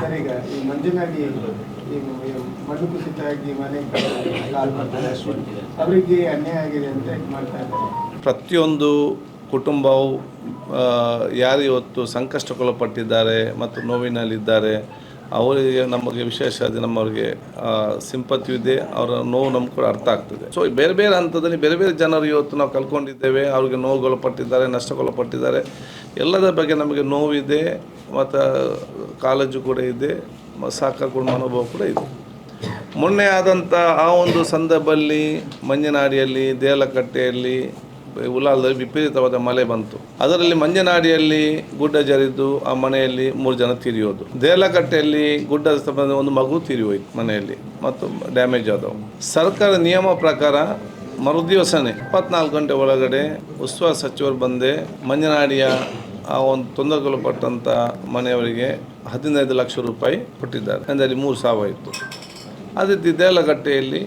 Sir ಈಗ ಈ ಮಂಜುನಾಡಿ ಮಣ್ಣು ಕುಸಿತ ಆಗಿ ಮನೆ ಕಾಲು ಮಾಡ್ತಾರೆ ಅವರಿಗೆ ಅನ್ಯಾಯ ಆಗಿದೆ ಅಂತ ಇದು ಮಾಡ್ತಾ ಇದ್ದಾರೆ. ಪ್ರತಿಯೊಂದು ಕುಟುಂಬವು ಯಾರು ಇವತ್ತು ಸಂಕಷ್ಟಕ್ಕೊಳಪಟ್ಟಿದ್ದಾರೆ ಮತ್ತು ನೋವಿನಲ್ಲಿದ್ದಾರೆ ಅವರಿಗೆ ನಮಗೆ ವಿಶೇಷ ನಮ್ಮವರಿಗೆ ಸಿಂಪತಿ ಇದೆ, ಅವರ ನೋವು ನಮ್ಗೆ ಕೂಡ ಅರ್ಥ ಆಗ್ತದೆ. ಸೊ ಬೇರೆ ಬೇರೆ ಹಂತದಲ್ಲಿ ಬೇರೆ ಬೇರೆ ಜನರು ಇವತ್ತು ನಾವು ಕಲ್ಕೊಂಡಿದ್ದೇವೆ, ಅವ್ರಿಗೆ ನೋವುಗೊಳಪಟ್ಟಿದ್ದಾರೆ, ನಷ್ಟಕ್ಕೊಳಪಟ್ಟಿದ್ದಾರೆ. ಎಲ್ಲದರ ಬಗ್ಗೆ ನಮಗೆ ನೋವಿದೆ ಮತ್ತು ಕಾಳಜಿ ಕೂಡ ಇದೆ, ಸಹಕಾರ ಕೂಡ ಮನೋಭಾವ ಕೂಡ ಇದೆ. ಮೊನ್ನೆ ಆದಂಥ ಆ ಒಂದು ಸಂದರ್ಭದಲ್ಲಿ ಮಂಜನಾಡಿಯಲ್ಲಿ ದೇಲಕಟ್ಟೆಯಲ್ಲಿ ಉಲಾಲದಲ್ಲಿ ವಿಪರೀತವಾದ ಮಳೆ ಬಂತು. ಅದರಲ್ಲಿ ಮಂಜನಾಡಿಯಲ್ಲಿ ಗುಡ್ಡ ಜರಿದು ಆ ಮನೆಯಲ್ಲಿ 3 ಜನ ತೀರಿಯೋದು, ದೇಲಕಟ್ಟೆಯಲ್ಲಿ ಗುಡ್ಡ ಒಂದು ಮಗು ತೀರಿಯೋಯ್ತು ಮನೆಯಲ್ಲಿ ಮತ್ತು ಡ್ಯಾಮೇಜ್ ಆದವು. ಸರ್ಕಾರ ನಿಯಮ ಪ್ರಕಾರ ಮರುದಿವಸನೇ 24 ಗಂಟೆ ಒಳಗಡೆ ಉಸ್ತುವಾರಿ ಸಚಿವರು ಬಂದೆ ಮಂಜನಾಡಿಯ ಆ ಒಂದು ತೊಂದರೆಗೊಳಪಟ್ಟಂಥ ಮನೆಯವರಿಗೆ 15 ಲಕ್ಷ ರೂಪಾಯಿ ಕೊಟ್ಟಿದ್ದಾರೆ. ಅಂದರೆ 3 ಸಾವಾಯಿತು. ಅದೇ ರೀತಿ ದೇಲಗಟ್ಟೆಯಲ್ಲಿ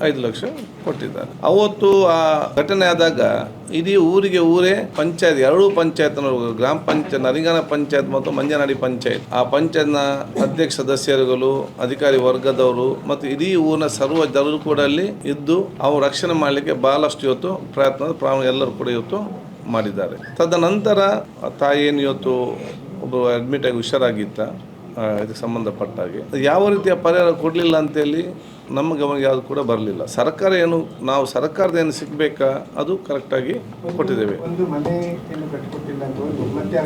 5 ಲಕ್ಷ ಕೊಟ್ಟಿದ್ದಾರೆ. ಅವತ್ತು ಆ ಘಟನೆ ಆದಾಗ ಇಡೀ ಊರೇ ಪಂಚಾಯತ್, 2 ಪಂಚಾಯತ್ನವರು, ಗ್ರಾಮ ಪಂಚಾಯತ್, ನರಿಂಗನ ಪಂಚಾಯತ್ ಮತ್ತು ಮಂಜನಾಡಿ ಪಂಚಾಯತ್, ಆ ಪಂಚಾಯತ್ನ ಅಧ್ಯಕ್ಷ ಸದಸ್ಯರುಗಳು, ಅಧಿಕಾರಿ ವರ್ಗದವರು ಮತ್ತು ಇಡೀ ಊರಿನ ಸರ್ವ ಜನರು ಕೂಡ ಅಲ್ಲಿ ಇದ್ದು ಅವ್ರು ರಕ್ಷಣೆ ಮಾಡಲಿಕ್ಕೆ ಬಹಳಷ್ಟು ಇವತ್ತು ಪ್ರಯತ್ನ ಎಲ್ಲರೂ ಕೂಡ ಇವತ್ತು ಮಾಡಿದ್ದಾರೆ. ತದನಂತರ ತಾಯಿಯನ್ನು ಇವತ್ತು ಒಬ್ಬರು ಅಡ್ಮಿಟ್ ಆಗಿ ಹುಷಾರಾಗಿತ್ತ, ಇದಕ್ಕೆ ಸಂಬಂಧಪಟ್ಟ ಹಾಗೆ ಯಾವ ರೀತಿಯ ಪರಿಹಾರ ಕೊಡಲಿಲ್ಲ ಅಂತೇಳಿ ನಮ್ಮ ಗಮನಕ್ಕೆ ಯಾವುದು ಕೂಡ ಬರಲಿಲ್ಲ. ಸರ್ಕಾರ ಏನು ನಾವು ಸರ್ಕಾರದ ಏನು ಸಿಗಬೇಕಾ ಅದು ಕರೆಕ್ಟಾಗಿ ಕೊಟ್ಟಿದ್ದೇವೆ.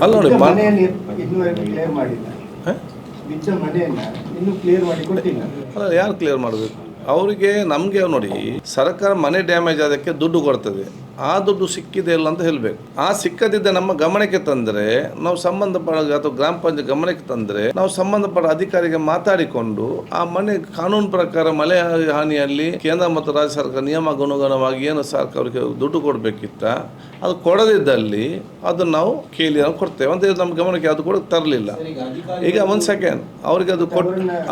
ಅಲ್ಲ ನೋಡಿ, ಅಲ್ಲ ಯಾರು ಕ್ಲಿಯರ್ ಮಾಡಬೇಕು ಅವರಿಗೆ? ನಮಗೆ ನೋಡಿ, ಸರ್ಕಾರ ಮನೆ ಡ್ಯಾಮೇಜ್ ಆದಕ್ಕೆ ದುಡ್ಡು ಕೊಡ್ತದೆ, ಆ ದುಡ್ಡು ಸಿಕ್ಕಿದೆ ಇಲ್ಲ ಅಂತ ಹೇಳಬೇಕು. ಆ ಸಿಕ್ಕದಿದ್ದ ನಮ್ಮ ಗಮನಕ್ಕೆ ತಂದರೆ ನಾವು ಸಂಬಂಧಪಟ್ಟ ಅಥವಾ ಗ್ರಾಮ ಪಂಚಾಯತ್ ಗಮನಕ್ಕೆ ತಂದರೆ ನಾವು ಸಂಬಂಧಪಟ್ಟ ಅಧಿಕಾರಿಗೆ ಮಾತಾಡಿಕೊಂಡು ಆ ಮನೆ ಕಾನೂನು ಪ್ರಕಾರ ಮಳೆ ಹಾನಿಯಲ್ಲಿ ಕೇಂದ್ರ ಮತ್ತು ರಾಜ್ಯ ಸರ್ಕಾರ ನಿಯಮಗನುಗುಣವಾಗಿ ಏನು ಸರ್ಕಾರಕ್ಕೆ ದುಡ್ಡು ಕೊಡಬೇಕಿತ್ತ ಅದು ಕೊಡದಿದ್ದಲ್ಲಿ ಅದನ್ನು ನಾವು ಕೇಳಿ ಕೊಡ್ತೇವೆ ಅಂತ ನಮ್ಮ ಗಮನಕ್ಕೆ ಅದು ಕೂಡ ತರಲಿಲ್ಲ. ಈಗ 1 ಸೆಕೆಂಡ್ ಅವ್ರಿಗೆ ಅದು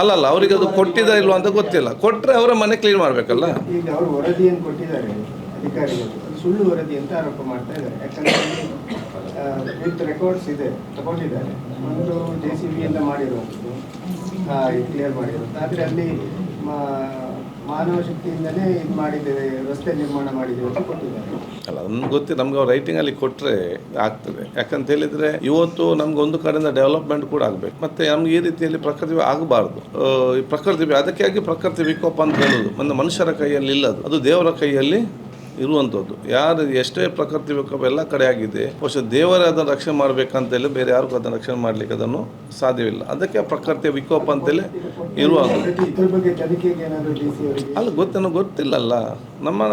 ಅಲ್ಲಲ್ಲ ಅವ್ರಿಗೆ ಅದು ಕೊಟ್ಟಿದ ಇಲ್ವಾ ಅಂತ ಗೊತ್ತಿಲ್ಲ. ಕೊಟ್ಟರೆ ಅವರ ಮನೆ ಕ್ಲೀನ್ ಮಾಡಬೇಕಲ್ಲ. ಈಗ ಅವರು ವರದಿಯನ್ನು ಕೊಟ್ಟಿದ್ದಾರೆ ಅಧಿಕಾರಿಗಳು, ಸುಳ್ಳು ವರದಿ ಅಂತ ಆರೋಪ ಮಾಡ್ತಾ ಇದ್ದಾರೆ. ಯಾಕಂದರೆ ವಿತ್ ರೆಕಾರ್ಡ್ಸ್ ಇದೆ, ತಗೊಂಡಿದ್ದಾರೆ. ಒಂದು JCBಯಿಂದ ಮಾಡಿರುವಂಥದ್ದು, ಕ್ಲಿಯರ್ ಮಾಡಿರೋದು. ಆದರೆ ಅಲ್ಲಿ ಮಾನವ ಶಕ್ತಿಯಿಂದಲೇ ಇದು ಮಾಡಿದ್ದೇವೆ, ರಸ್ತೆ ನಿರ್ಮಾಣ ಮಾಡಿದ್ದೇವೆ ಅಂತ ಕೊಟ್ಟಿದ್ದಾರೆ. ಅಲ್ಲ ನಮ್ಗೆ ಗೊತ್ತಿಲ್ಲ, ನಮ್ಗೆ ಅವ್ರು ರೈಟಿಂಗಲ್ಲಿ ಕೊಟ್ಟರೆ ಆಗ್ತದೆ. ಯಾಕಂತ ಹೇಳಿದರೆ ಇವತ್ತು ನಮ್ಗೆ ಒಂದು ಕಡೆಯಿಂದ ಡೆವಲಪ್ಮೆಂಟ್ ಕೂಡ ಆಗಬೇಕು, ಮತ್ತು ನಮ್ಗೆ ಈ ರೀತಿಯಲ್ಲಿ ಪ್ರಕೃತಿ ಆಗಬಾರ್ದು. ಈ ಪ್ರಕೃತಿ ಅದಕ್ಕಾಗಿ ಪ್ರಕೃತಿ ವಿಕೋಪ ಅಂತ ಹೇಳೋದು ಒಂದು ಮನುಷ್ಯರ ಕೈಯಲ್ಲಿ ಇಲ್ಲ, ಅದು ದೇವರ ಕೈಯಲ್ಲಿ ಇರುವಂಥದ್ದು. ಯಾರು ಎಷ್ಟೇ ಪ್ರಕೃತಿ ವಿಕೋಪ ಎಲ್ಲ ಕಡೆ ಆಗಿದೆ, ಬಹುಶಃ ದೇವರೇ ಅದನ್ನು ರಕ್ಷಣೆ ಮಾಡಬೇಕಂತೇಳಿ ಬೇರೆ ಯಾರಿಗೂ ಅದನ್ನು ರಕ್ಷಣೆ ಮಾಡಲಿಕ್ಕೆ ಅದನ್ನು ಸಾಧ್ಯವಿಲ್ಲ. ಅದಕ್ಕೆ ಪ್ರಕೃತಿ ವಿಕೋಪ ಅಂತೇಳಿ ಇರುವಾಗ ಅಲ್ಲ ಗೊತ್ತಿಲ್ಲಲ್ಲ. ನಮ್ಮ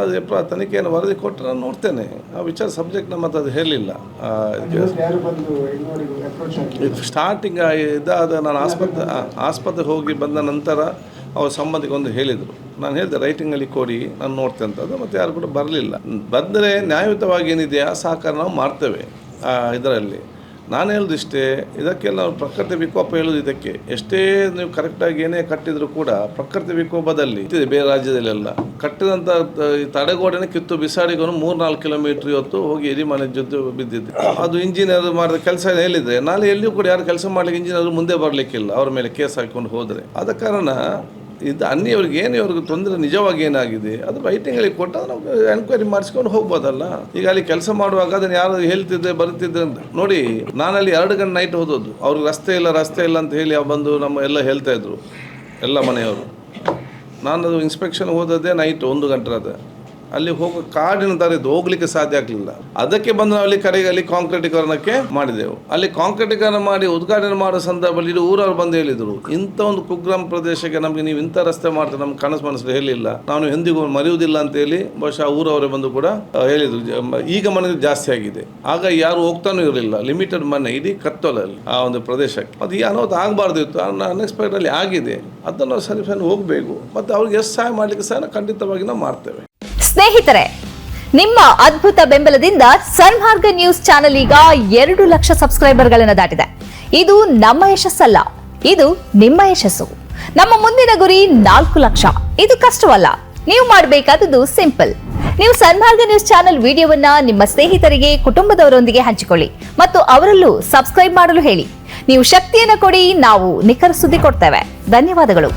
ತನಿಖೆಯನ್ನು ವರದಿ ಕೊಟ್ಟರೆ ನಾನು ನೋಡ್ತೇನೆ. ಆ ವಿಚಾರ ಸಬ್ಜೆಕ್ಟ್ ನಮ್ಮ ಅದು ಹೇಳಲಿಲ್ಲ. ಸ್ಟಾರ್ಟಿಂಗ್ ಇದಾದ ನಾನು ಆಸ್ಪತ್ರೆಗೆ ಹೋಗಿ ಬಂದ ನಂತರ ಅವ್ರ ಸಂಬಂಧಿಗೆ ಒಂದು ಹೇಳಿದರು. ನಾನು ಹೇಳಿದೆ ರೈಟಿಂಗಲ್ಲಿ ಕೊಡಿ, ನಾನು ನೋಡ್ತೇನೆ ಅಂತದ್ದು. ಮತ್ತು ಯಾರು ಕೂಡ ಬರಲಿಲ್ಲ. ಬಂದರೆ ನ್ಯಾಯಯುತವಾಗಿ ಏನಿದೆಯಾ ಸಹಕಾರ ನಾವು ಮಾಡ್ತೇವೆ. ಇದರಲ್ಲಿ ನಾನು ಹೇಳೋದಿಷ್ಟೇ, ಇದಕ್ಕೆಲ್ಲ ನಾವು ಪ್ರಕೃತಿ ವಿಕೋಪ ಹೇಳೋದು ಇದಕ್ಕೆ. ಎಷ್ಟೇ ನೀವು ಕರೆಕ್ಟಾಗಿ ಏನೇ ಕಟ್ಟಿದರೂ ಕೂಡ ಪ್ರಕೃತಿ ವಿಕೋಪದಲ್ಲಿ ಬೇರೆ ರಾಜ್ಯದಲ್ಲೆಲ್ಲ ಕಟ್ಟಿದಂಥ ತಡೆಗೋಡೆನೇ ಕಿತ್ತು ಬಿಸಾಡಿಕೊಂಡು 3-4 ಕಿಲೋಮೀಟ್ರ್ ಇವತ್ತು ಹೋಗಿ ಇಡೀ ಮನೆ ಜೊತೆ ಬಿದ್ದಿದೆ. ಅದು ಇಂಜಿನಿಯರ್ ಮಾಡಿದ ಕೆಲಸ ಹೇಳಿದರೆ ನಾಳೆ ಎಲ್ಲಿಯೂ ಕೂಡ ಯಾರು ಕೆಲಸ ಮಾಡಲಿಕ್ಕೆ ಇಂಜಿನಿಯರ್ ಮುಂದೆ ಬರಲಿಕ್ಕಿಲ್ಲ, ಅವ್ರ ಮೇಲೆ ಕೇಸ್ ಹಾಕಿಕೊಂಡು ಹೋದರೆ. ಆದ ಕಾರಣ ಇದು ಅನ್ನಿಯವ್ರಿಗೆ ಏನು ಇವ್ರಿಗೆ ತೊಂದರೆ ನಿಜವಾಗಿ ಏನಾಗಿದೆ ಅದು ರೈಟಿಂಗಲ್ಲಿ ಕೊಟ್ಟು ನಾವು ಎನ್ಕ್ವೈರಿ ಮಾಡಿಸ್ಕೊಂಡು ಹೋಗ್ಬೋದಲ್ಲ. ಈಗ ಅಲ್ಲಿ ಕೆಲಸ ಮಾಡುವಾಗ ಅದನ್ನು ಯಾರು ಹೇಳ್ತಿದ್ದೆ ಬರುತ್ತಿದ್ದೆ ಅಂತ ನೋಡಿ. ನಾನಲ್ಲಿ 2 ಗಂಟೆ ನೈಟ್ ಹೋದದ್ದು, ಅವ್ರಿಗೆ ರಸ್ತೆ ಇಲ್ಲ ಅಂತ ಹೇಳಿ ಬಂದು ನಮ್ಮ ಎಲ್ಲ ಹೇಳ್ತಾ ಇದ್ರು ಎಲ್ಲ ಮನೆಯವರು. ನಾನು ಅದು ಇನ್ಸ್ಪೆಕ್ಷನ್ ಹೋದದ್ದೇ ನೈಟ್ 1 ಗಂಟೆ ಅದ. ಅಲ್ಲಿ ಕಾಡಿನ ದಾರಿ ಹೋಗ್ಲಿಕ್ಕೆ ಸಾಧ್ಯ ಆಗಲಿಲ್ಲ. ಅದಕ್ಕೆ ಬಂದು ನಾವು ಅಲ್ಲಿ ಕಡೆಗೆ ಕಾಂಕ್ರೀಟೀಕರಣಕ್ಕೆ ಮಾಡಿದೆವು. ಅಲ್ಲಿ ಕಾಂಕ್ರೀಟೀಕರಣ ಮಾಡಿ ಉದ್ಘಾಟನೆ ಮಾಡೋ ಸಂದರ್ಭದಲ್ಲಿ ಇಡೀ ಊರವ್ರು ಬಂದು ಹೇಳಿದರು, ಇಂಥ ಒಂದು ಕುಗ್ರಾಮ ಪ್ರದೇಶಕ್ಕೆ ನಮಗೆ ನೀವು ಇಂಥ ರಸ್ತೆ ಮಾಡ್ತಾರೆ ನಮ್ಗೆ ಕನಸು ಹೇಳಿಲ್ಲ, ನಾನು ಎಂದಿಗೂ ಮರೆಯುವುದಿಲ್ಲ ಅಂತೇಳಿ ಬಹುಶಃ ಊರವರೇ ಬಂದು ಕೂಡ ಹೇಳಿದರು. ಈಗ ಮನೆ ಜಾಸ್ತಿ ಆಗಿದೆ, ಆಗ ಯಾರು ಹೋಗ್ತಾನೂ ಇರಲಿಲ್ಲ, ಲಿಮಿಟೆಡ್ ಮನೆ ಇಡೀ ಕತ್ತಲಲ್ಲಿ ಆ ಒಂದು ಪ್ರದೇಶಕ್ಕೆ. ಅದು ಈ ಅನಾಹುತ ಆಗಬಾರ್ದು ಇತ್ತು, ಅನ್ಎಕ್ಸ್ಪೆಕ್ಟಲ್ಲಿ ಆಗಿದೆ. ಅದನ್ನು ನಾವು ಸರಿ ಹೋಗಬೇಕು ಮತ್ತು ಅವ್ರಿಗೆ ಎಷ್ಟು ಸಹಾಯ ಮಾಡಲಿಕ್ಕೆ ಸಹ ಖಂಡಿತವಾಗಿ ನಾವು ಮಾಡ್ತೇವೆ. ಸ್ನೇಹಿತರೆ, ನಿಮ್ಮ ಅದ್ಭುತ ಬೆಂಬಲದಿಂದ ಸನ್ಮಾರ್ಗ ನ್ಯೂಸ್ ಚಾನೆಲ್ ಈಗ 2 ಲಕ್ಷ ಸಬ್ಸ್ಕ್ರೈಬರ್ಗಳನ್ನು ದಾಟಿದೆ. ಇದು ನಮ್ಮ ಯಶಸ್ಸಲ್ಲ, ಇದು ನಿಮ್ಮ ಯಶಸ್ಸು. ನಮ್ಮ ಮುಂದಿನ ಗುರಿ 4 ಲಕ್ಷ. ಇದು ಕಷ್ಟವಲ್ಲ, ನೀವು ಮಾಡಬೇಕಾದದ್ದು ಸಿಂಪಲ್. ನೀವು ಸನ್ಮಾರ್ಗ ನ್ಯೂಸ್ ಚಾನೆಲ್ ವಿಡಿಯೋವನ್ನ ನಿಮ್ಮ ಸ್ನೇಹಿತರಿಗೆ, ಕುಟುಂಬದವರೊಂದಿಗೆ ಹಂಚಿಕೊಳ್ಳಿ ಮತ್ತು ಅವರಲ್ಲೂ ಸಬ್ಸ್ಕ್ರೈಬ್ ಮಾಡಲು ಹೇಳಿ. ನೀವು ಶಕ್ತಿಯನ್ನು ಕೊಡಿ, ನಾವು ನಿಖರ ಸುದ್ದಿ ಕೊಡ್ತೇವೆ. ಧನ್ಯವಾದಗಳು.